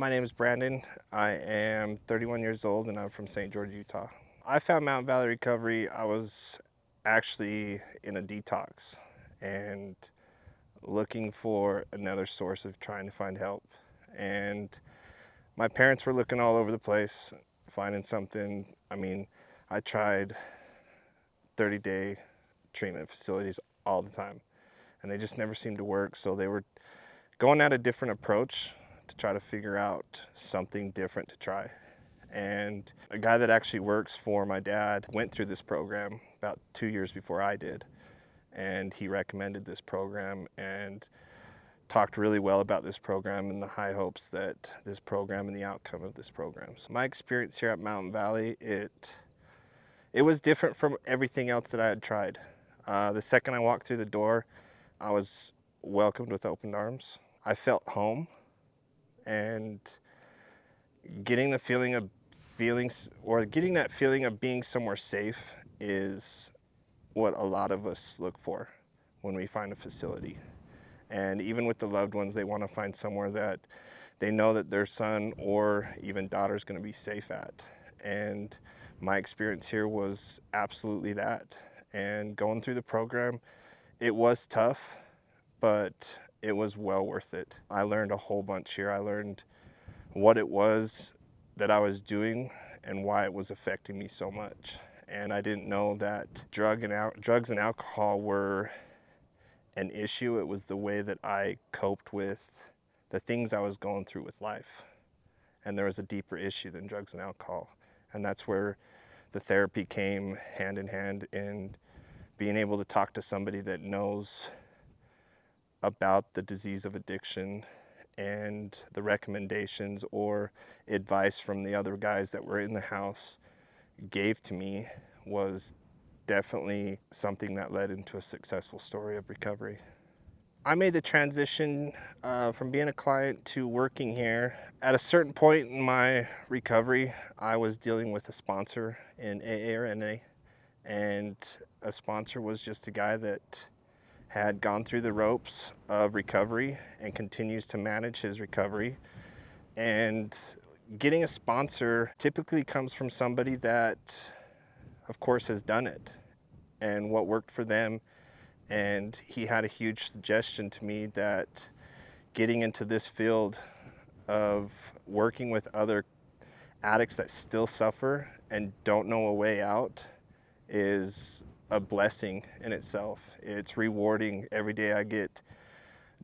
My name is Brandon. I am 31 years old and I'm from St. George, Utah. I found Mountain Valley Recovery. I was actually in a detox and looking for another source of trying to find help. And my parents were looking all over the place, finding something. I tried 30-day treatment facilities all the time and they just never seemed to work. So they were going at a different approach to try to figure out something different to try. And a guy that actually works for my dad went through this program about 2 years before I did. And he recommended this program and talked really well about this program and the high hopes that this program and the outcome of this program. So my experience here at Mountain Valley, it was different from everything else that I had tried. The second I walked through the door, I was welcomed with open arms. I felt home, and getting the feeling of getting that feeling of being somewhere safe is what a lot of us look for when we find a facility. And even with the loved ones, they want to find somewhere that they know that their son or even daughter is going to be safe at. And my experience here was absolutely that. And going through the program, it was tough, but it was well worth it. I learned a whole bunch here. I learned what it was that I was doing and why it was affecting me so much. And I didn't know that drugs and alcohol were an issue. It was the way that I coped with the things I was going through with life. And there was a deeper issue than drugs and alcohol. And that's where the therapy came hand in hand, and being able to talk to somebody that knows about the disease of addiction and the recommendations or advice from the other guys that were in the house gave to me was definitely something that led into a successful story of recovery. I made the transition from being a client to working here. At a certain point in my recovery, I was dealing with a sponsor in AA or NA, and a sponsor was just a guy that had gone through the ropes of recovery and continues to manage his recovery. And getting a sponsor typically comes from somebody that, of course, has done it and what worked for them. And he had a huge suggestion to me that getting into this field of working with other addicts that still suffer and don't know a way out is a blessing in itself. It's rewarding. Every day I get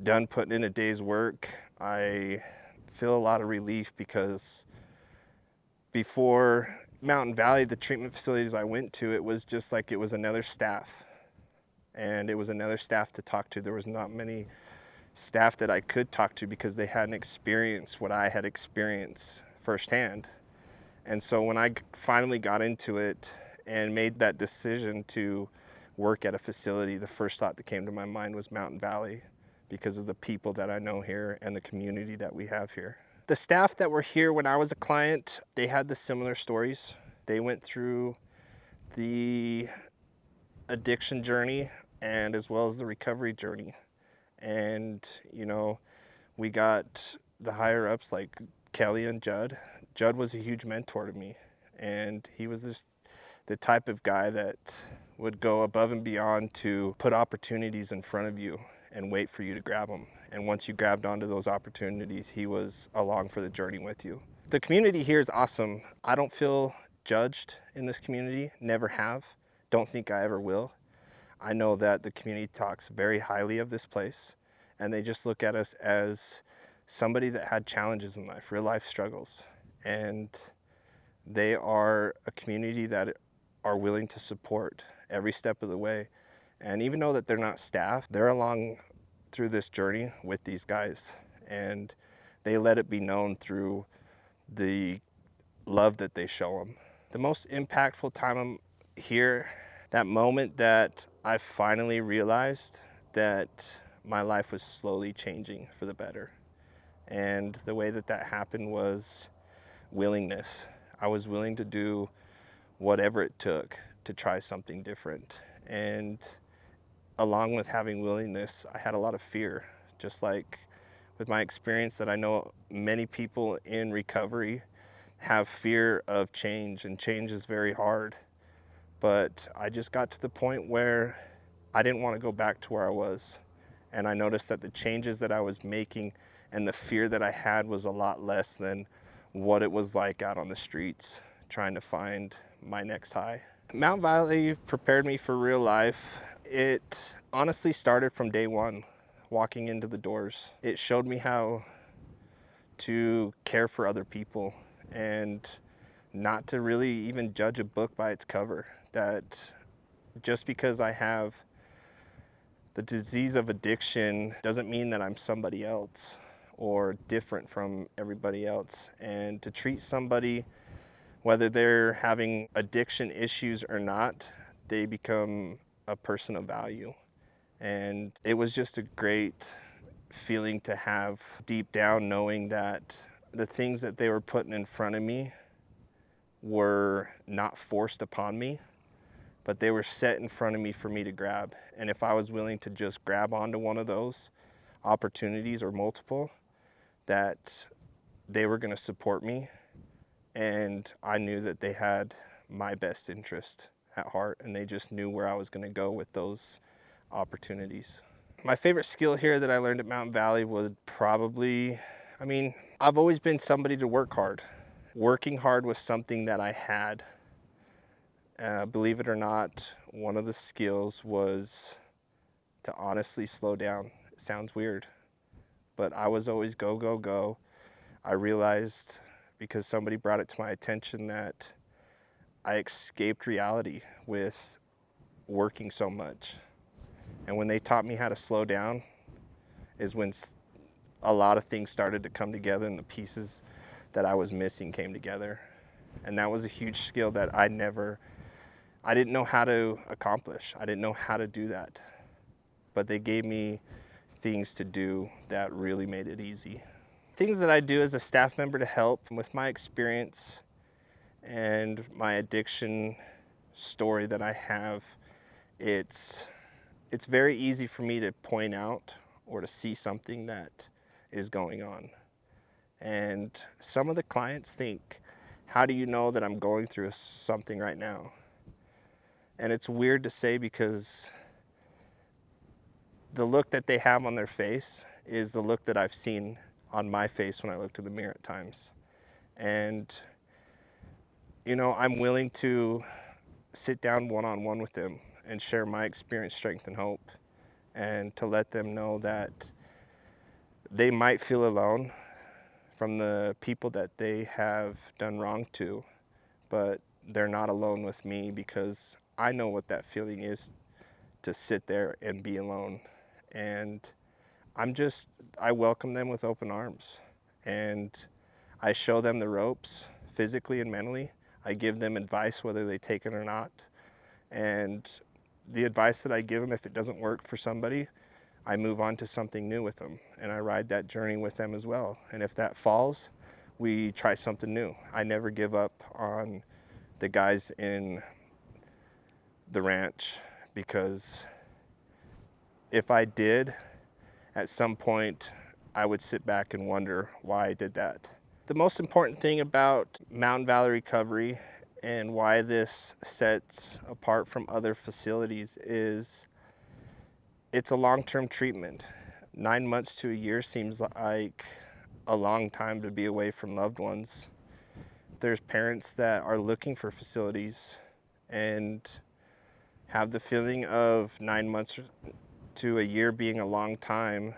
done putting in a day's work, I feel a lot of relief, because before Mountain Valley, the treatment facilities I went to, it was just like it was another staff. And it was another staff to talk to. There was not many staff that I could talk to because they hadn't experienced what I had experienced firsthand. And so when I finally got into it and made that decision to work at a facility, the first thought that came to my mind was Mountain Valley, because of the people that I know here and the community that we have here. The staff that were here when I was a client, they had the similar stories. They went through the addiction journey and as well as the recovery journey. And, we got the higher ups like Kelly and Judd. Judd was a huge mentor to me, and he was the type of guy that would go above and beyond to put opportunities in front of you and wait for you to grab them. And once you grabbed onto those opportunities, he was along for the journey with you. The community here is awesome. I don't feel judged in this community, never have. Don't think I ever will. I know that the community talks very highly of this place, and they just look at us as somebody that had challenges in life, real life struggles. And they are a community that are willing to support every step of the way. And even though that they're not staff, they're along through this journey with these guys. And they let it be known through the love that they show them. The most impactful time I'm here, that moment that I finally realized that my life was slowly changing for the better. And the way that that happened was willingness. I was willing to do whatever it took to try something different. And along with having willingness, I had a lot of fear, just like with my experience that I know many people in recovery have fear of change, and change is very hard. But I just got to the point where I didn't want to go back to where I was. And I noticed that the changes that I was making and the fear that I had was a lot less than what it was like out on the streets trying to find my next high. Mount Valley prepared me for real life. It honestly started from day one, walking into the doors. It showed me how to care for other people and not to really even judge a book by its cover. That just because I have the disease of addiction doesn't mean that I'm somebody else or different from everybody else. And to treat somebody, whether they're having addiction issues or not, they become a person of value. And it was just a great feeling to have deep down, knowing that the things that they were putting in front of me were not forced upon me, but they were set in front of me for me to grab. And if I was willing to just grab onto one of those opportunities or multiple, that they were going to support me. And I knew that they had my best interest at heart, and they just knew where I was going to go with those opportunities. My favorite skill here that I learned at Mountain Valley would probably, I've always been somebody to work hard. Working hard was something that I had. Believe it or not, one of the skills was to honestly slow down. It sounds weird, but I was always go, go, go. I realized because somebody brought it to my attention that I escaped reality with working so much. And when they taught me how to slow down is when a lot of things started to come together and the pieces that I was missing came together. And that was a huge skill that I didn't know how to accomplish. I didn't know how to do that. But they gave me things to do that really made it easy. Things that I do as a staff member to help with my experience and my addiction story that I have, it's very easy for me to point out or to see something that is going on. And some of the clients think, how do you know that I'm going through something right now? And it's weird to say because the look that they have on their face is the look that I've seen on my face when I look in the mirror at times. And, I'm willing to sit down one-on-one with them and share my experience, strength, and hope, and to let them know that they might feel alone from the people that they have done wrong to, but they're not alone with me because I know what that feeling is to sit there and be alone. And I welcome them with open arms, and I show them the ropes physically and mentally. I give them advice whether they take it or not. And the advice that I give them, if it doesn't work for somebody, I move on to something new with them, and I ride that journey with them as well. And if that falls, we try something new. I never give up on the guys in the ranch, because if I did, at some point, I would sit back and wonder why I did that. The most important thing about Mountain Valley Recovery and why this sets apart from other facilities is it's a long-term treatment. 9 months to a year seems like a long time to be away from loved ones. There's parents that are looking for facilities and have the feeling of 9 months to a year being a long time.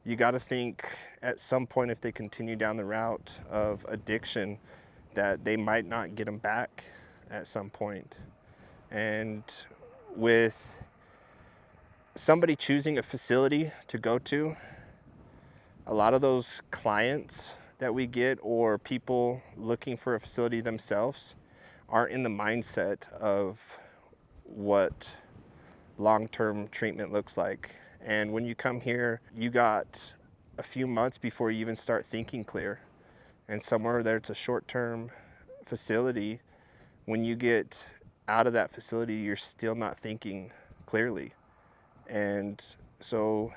You got to think at some point, if they continue down the route of addiction, that they might not get them back at some point. And with somebody choosing a facility to go to, a lot of those clients that we get or people looking for a facility themselves aren't in the mindset of what long-term treatment looks like. And when you come here, you got a few months before you even start thinking clear. And somewhere there it's a short-term facility, when you get out of that facility, you're still not thinking clearly. And so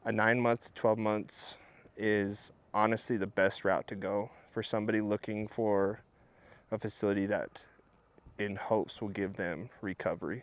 a 9 months to 12 months is honestly the best route to go for somebody looking for a facility that in hopes will give them recovery.